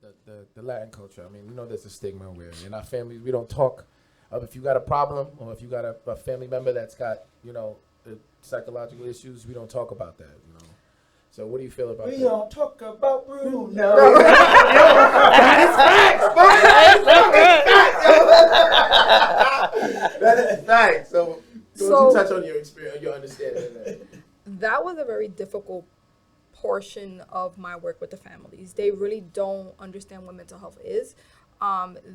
the Latin culture. I mean, there's a stigma where in our families we don't talk. If you got a problem or if you got a family member that's got psychological issues, we don't talk about that. So what do you feel about that? We don't talk about Bruno. That is facts. So you touch on your experience, your understanding of that. That was a very difficult portion of my work with the families. They really don't understand what mental health is.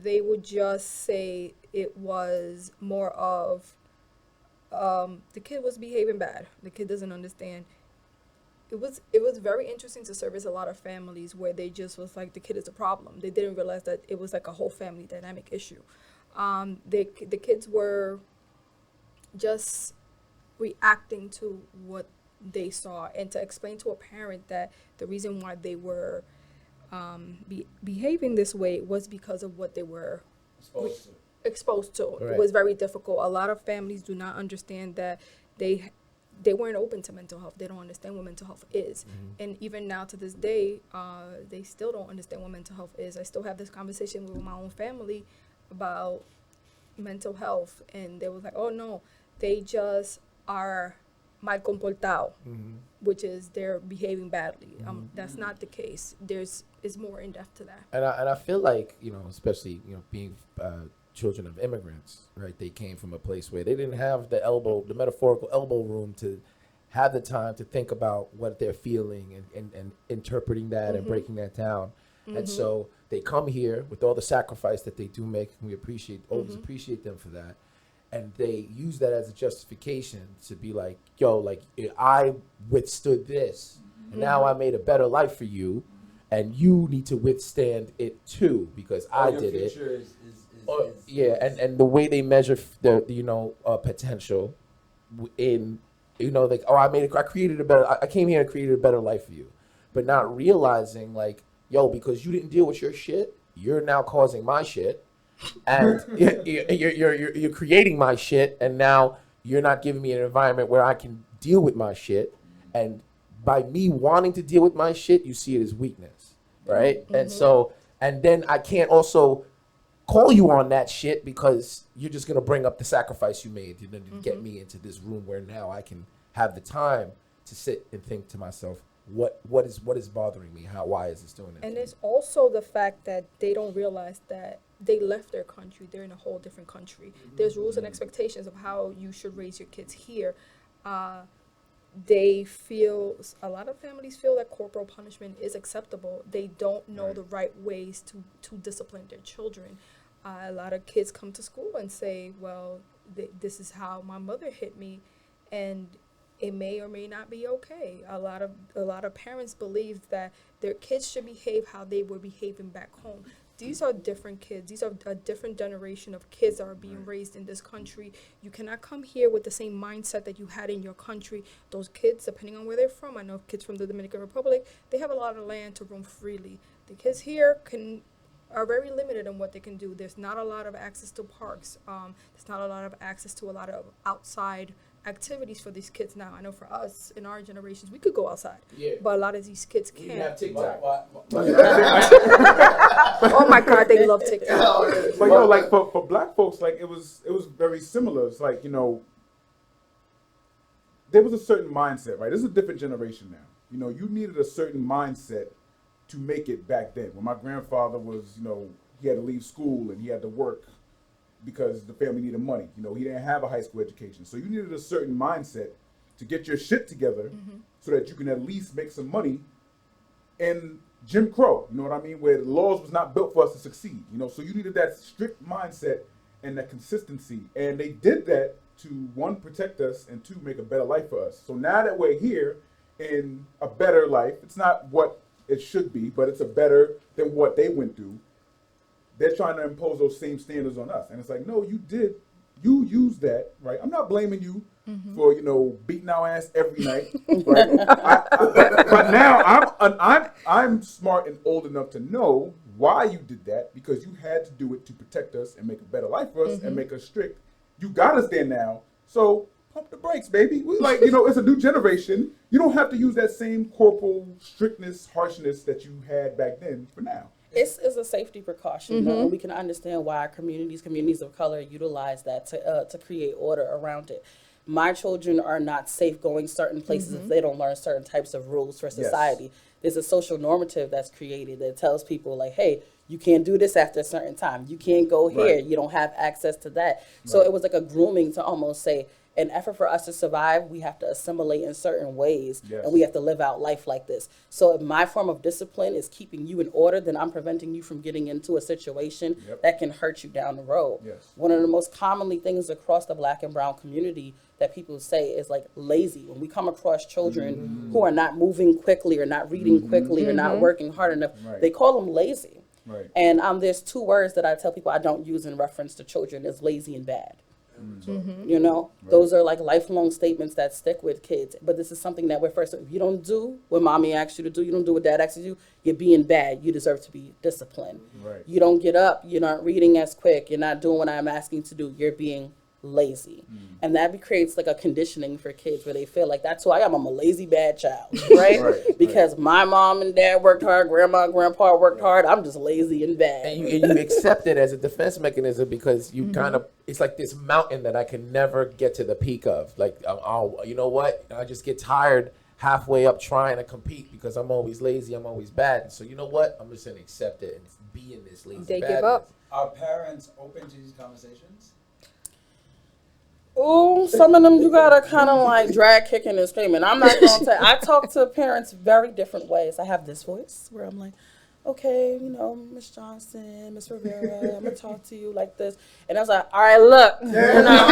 They would just say it was more of the kid was behaving bad. The kid doesn't understand. It was very interesting to service a lot of families where they just was like, the kid is a problem. They didn't realize that it was like a whole family dynamic issue. The kids were just reacting to what they saw, and to explain to a parent that the reason why they were behaving this way was because of what they were exposed to. Right. It was very difficult. A lot of families do not understand that they weren't open to mental health. They don't understand what mental health is. Mm-hmm. And even now to this day, they still don't understand what mental health is. I still have this conversation with my own family about mental health, and they was like, oh no, they just are mal comportado, mm-hmm. which is they're behaving badly. That's not the case. There's more in depth to that. And I feel like, especially, being children of immigrants, right? They came from a place where they didn't have the metaphorical elbow room to have the time to think about what they're feeling and interpreting that mm-hmm. and breaking that down. Mm-hmm. And so they come here with all the sacrifice that they do make, and we always appreciate them for that. And they use that as a justification to be like, yo, like, I withstood this, and now I made a better life for you, and you need to withstand it too, because I did it. And the way they measure the potential in, like, oh, I came here and created a better life for you, but not realizing, like, yo, because you didn't deal with your shit, you're now causing my shit. And you're creating my shit, and now you're not giving me an environment where I can deal with my shit. And by me wanting to deal with my shit, you see it as weakness, right? Mm-hmm. And then I can't also call you on that shit because you're just gonna bring up the sacrifice you made to get me into this room where now I can have the time to sit and think to myself, what is bothering me? Why is this doing it? And it's also the fact that they don't realize that they left their country. They're in a whole different country. There's rules and expectations of how you should raise your kids here. A lot of families feel that corporal punishment is acceptable. They don't know the right ways to discipline their children. A lot of kids come to school and say, well, this is how my mother hit me, and it may or may not be okay. A lot of parents believe that their kids should behave how they were behaving back home. These are different kids. These are a different generation of kids that are being raised in this country. You cannot come here with the same mindset that you had in your country. Those kids, depending on where they're from, I know kids from the Dominican Republic, they have a lot of land to roam freely. The kids here are very limited in what they can do. There's not a lot of access to parks. There's not a lot of access to a lot of outside activities for these kids now. I know for us, in our generations, we could go outside. Yeah. But a lot of these kids can't. We have TikTok. Oh my God, they love TikTok. But like for black folks, like it was very similar. It's like, there was a certain mindset, right? This is a different generation now. You needed a certain mindset to make it back then. When my grandfather was, he had to leave school and he had to work because the family needed money. He didn't have a high school education. So you needed a certain mindset to get your shit together so that you can at least make some money in Jim Crow, you know what I mean? Where the laws was not built for us to succeed, so you needed that strict mindset and that consistency. And they did that to, one, protect us, and two, make a better life for us. So now that we're here in a better life, it's not what it should be, but it's a better than what they went through. They're trying to impose those same standards on us. And it's like, no, you used that, right? I'm not blaming you for, beating our ass every night, right? But now I'm smart and old enough to know why you did that, because you had to do it to protect us and make a better life for us and make us strict. You got us there now, so pump the brakes, baby. It's a new generation. You don't have to use that same corporal strictness, harshness that you had back then for now. It's a safety precaution, and we can understand why communities of color utilize that to create order around it. My children are not safe going certain places if they don't learn certain types of rules for society. There's a social normative that's created that tells people like, hey, you can't do this after a certain time. You can't go here. You don't have access to that. So it was like a grooming to almost say, an effort for us to survive, we have to assimilate in certain ways, and we have to live out life like this. So if my form of discipline is keeping you in order, then I'm preventing you from getting into a situation that can hurt you down the road. One of the most commonly things across the Black and brown community that people say is like lazy. When we come across children who are not moving quickly or not reading quickly or not working hard enough, they call them lazy. And there's two words that I tell people I don't use in reference to children is lazy and bad. You know, those are like lifelong statements that stick with kids. But this is something that if you don't do what mommy asks you to do, you don't do what dad asks you to do, you're being bad. You deserve to be disciplined. You don't get up, you're not reading as quick, you're not doing what I'm asking you to do, you're being lazy. And that creates like a conditioning for kids where they feel like that's who I am. I'm a lazy bad child, right? Because my mom and dad worked hard, grandma and grandpa worked hard. I'm just lazy and bad. And you accept it as a defense mechanism because you kind of, it's like this mountain that I can never get to the peak of. Like, oh, you know what? I just get tired halfway up trying to compete because I'm always lazy, I'm always bad. So you know what? I'm just going to accept it and be in this lazy They badness. give up. Are parents open to these conversations? Oh, some of them you gotta kind of like drag, kicking, and screaming. I'm not gonna tell. I talk to parents very different ways. I have this voice where I'm like, okay, you know, Miss Johnson, Miss Rivera, I'm gonna talk to you like this, and I was like, all right, look, you know,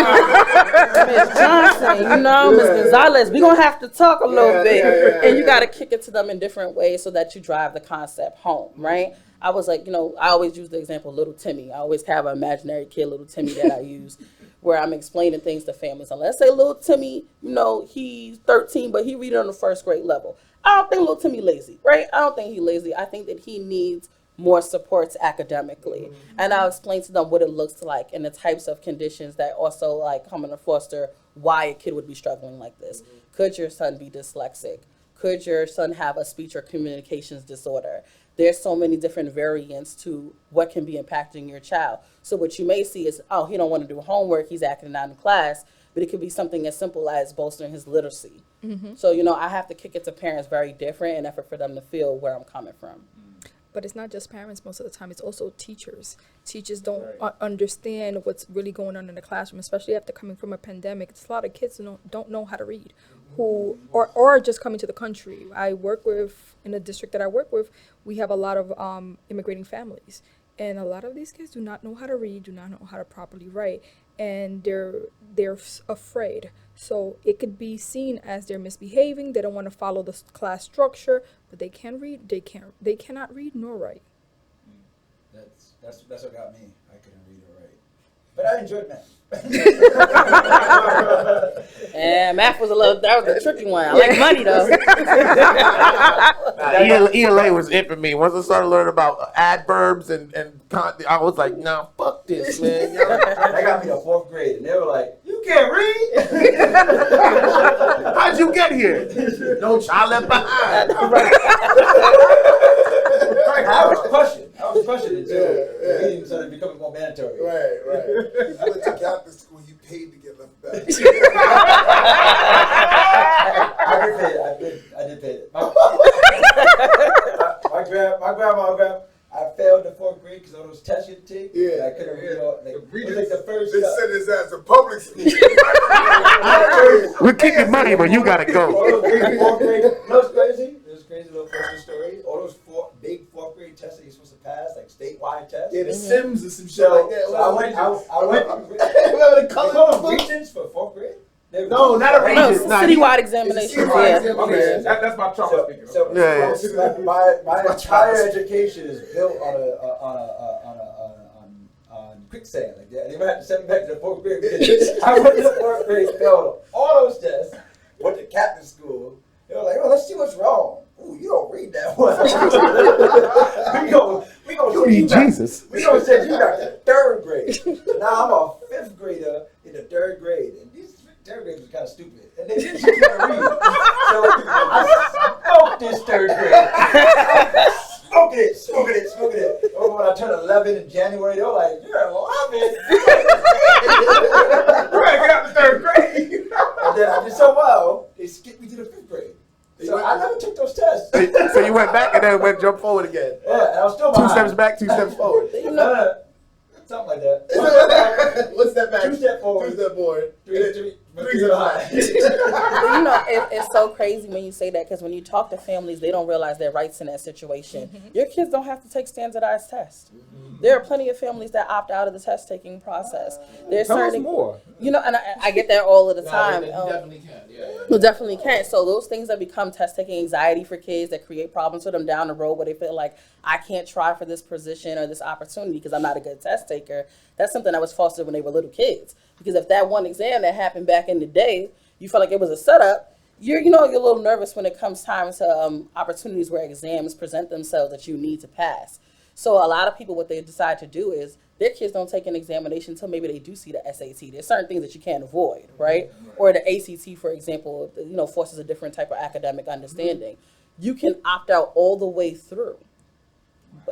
Miss Johnson, you know, Miss Gonzalez, we gonna have to talk a little bit, and you gotta kick it to them in different ways so that you drive the concept home, right? I was like, you know, I always use the example of little Timmy. I always have an imaginary kid, little Timmy, that I use. Where I'm explaining things to families. And let's say little Timmy, you know, he's 13, but he read it on the first grade level. I don't think little Timmy lazy, right? I don't think he's lazy. I think that he needs more supports academically. And I'll explain to them what it looks like and the types of conditions that also like come in to foster why a kid would be struggling like this. Could your son be dyslexic? Could your son have a speech or communications disorder? There's so many different variants to what can be impacting your child. So what you may see is, oh, he don't want to do homework, he's acting out in class, but it could be something as simple as bolstering his literacy. So, you know, I have to kick it to parents very different in effort for them to feel where I'm coming from. But it's not just parents most of the time, it's also teachers. Teachers don't understand what's really going on in the classroom, especially after coming from a pandemic. It's a lot of kids who don't know how to read, who or just coming to the country. I work with, in the district that I work with, we have a lot of immigrating families. And a lot of these kids do not know how to read, do not know how to properly write, and they're afraid. So it could be seen as they're misbehaving. They don't want to follow the class structure, but they can read. They cannot read nor write. That's what got me. I couldn't read or write, but I enjoyed math. And math was that was a tricky one. I like money though. ELA was it for me. Once I started learning about adverbs and I was like, nah, fuck this, man. That got me to 4th grade, and they were like, "You can't read? How'd you get here? No child left behind." I was crushing it until reading started becoming more mandatory. Right. You went to Catholic school, you paid to get left back. I did pay it. My grandma, I failed the 4th grade because all those tests you take. Yeah. I couldn't read all. Like, it was like the first. They sent his ass to public school. We'll keep your money, but you gotta go. All those big 4th grade. You know what's crazy? This crazy little personal story. All those big 4th grade tests that you're supposed to pass, like statewide tests. Yeah, the Sims or some shit like that. So I went. Remember the color Regents for 4th grade? No, not a No, Regents. citywide examinations. Okay, that's my chalk speaking. So my entire education is built on quicksand. Like that. They might have to send me back to the 4th grade. I went to the 4th grade, failed all those tests, went to Catholic school. They were like, "Oh, let's see what's wrong." Ooh, you don't read that one. we gonna You need Jesus. We gonna send you back to 3rd grade. So now I'm a 5th grader in the 3rd grade, and these 3rd graders are kind of stupid, and they didn't teach me to read. So I smoked this 3rd grade. Smoking it. Oh, when I turned 11 in January, they were like, "You're 11." Right, get out the third grade. And then I did so well, they skipped me to the 5th grade. So I never took those tests. So you went back and then went jump forward again. Yeah, and I was still 2 behind. steps back, 2 steps forward. No. Something like that. What's that back? 2 step forward. 2 step forward. 3 3 behind. You know, it's so crazy when you say that, because when you talk to families, they don't realize their rights in that situation. Your kids don't have to take standardized tests. There are plenty of families that opt out of the test taking process. There's Tell us certain, more. you know, and I get that all of the time. You definitely can. Yeah. You definitely can. So those things that become test taking anxiety for kids, that create problems for them down the road, where they feel like, I can't try for this position or this opportunity because I'm not a good test taker. That's something that was fostered when they were little kids. Because if that one exam that happened back in the day, you felt like it was a setup, you're a little nervous when it comes time to opportunities where exams present themselves that you need to pass. So a lot of people, what they decide to do is their kids don't take an examination until maybe they do see the SAT. There's certain things that you can't avoid, right? Or the ACT, for example, forces a different type of academic understanding. You can opt out all the way through.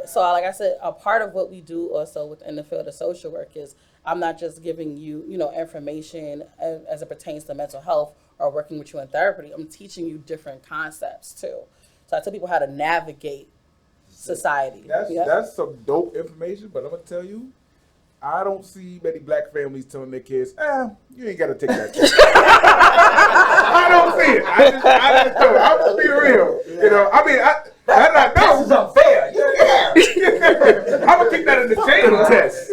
So like I said, a part of what we do also within the field of social work is I'm not just giving you, information as it pertains to mental health or working with you in therapy. I'm teaching you different concepts too. So I tell people how to navigate society. That's some dope information, but I'm gonna tell you, I don't see many black families telling their kids, you ain't gotta take that test. I don't see it. I just don't. I'm gonna be real. This is unfair. I'm gonna keep that in the chain of test.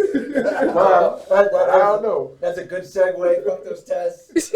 Well, I don't know. That's a good segue. Fuck those tests.